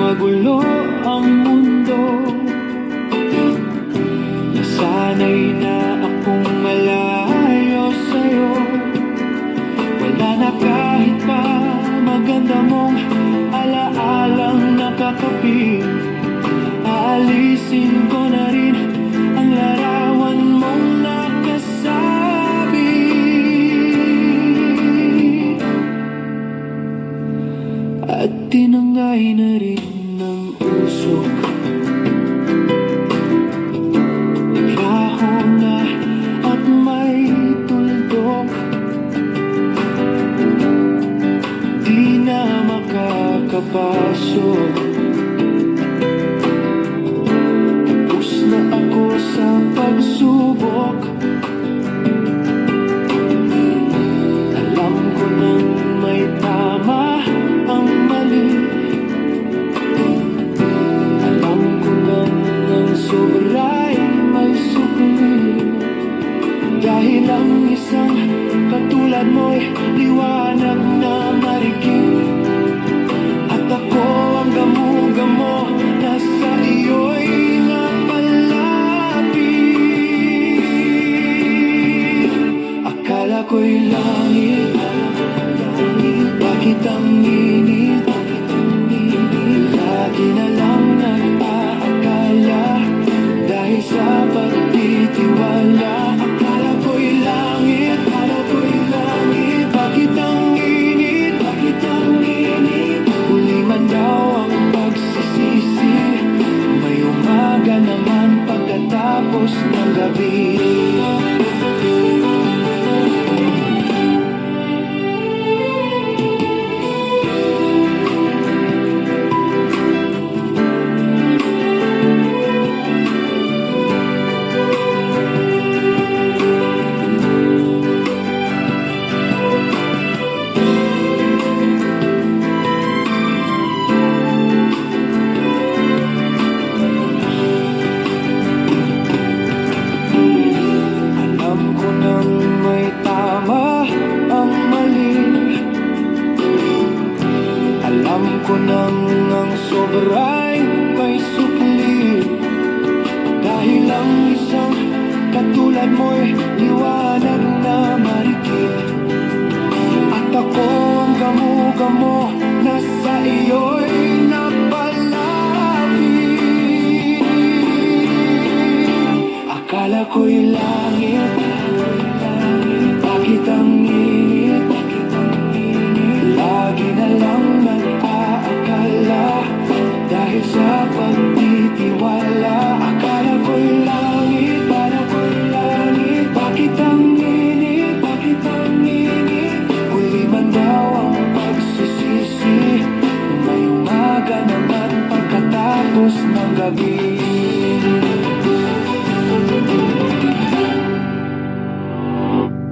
magulo ang mundo. Nasanay na akong malayo sa'yo. Wala na kahit pa maganda mong alaalang nakakapit. Aalisin ko na rin ang larawan mong nakasabi. At tinangay na rin ng usok. Naglaho na at may tuldok. Di na makakapasok. Tapos na ako sa pagsubok. Alam ko nang may tama ang mali. Alam ko nang ang sobra'y may sukli. Dahil ang isang katulad mo'y liwanag na marikit. At ako ang gamo-gamo na sa iyo'y napalapit. Akala ko'y langit, bakit ang init? Lagi na lang nag-aakala dahil sa pagtitiwala. Akala ko'y langit, bakit ang init? Bakit ang init? Huli man daw ang pagsisisi. May umaga naman pagkatapos ng gabi. Alam ko nang ang sobra'y may sukli. Dahil ang isang katulad mo'y liwanag na marikit. At ako ang gamo-gamo na sa iyo'y napalapit. Akala ko'y langit, bakit ang init? Lagi na lang nag-aakala dahil sa pagtitiwala. Akala ko'y langit, bakit ang init? Bakit ang init? Huli man daw ang pagsisisi. May umaga naman pagkatapos ng gabi.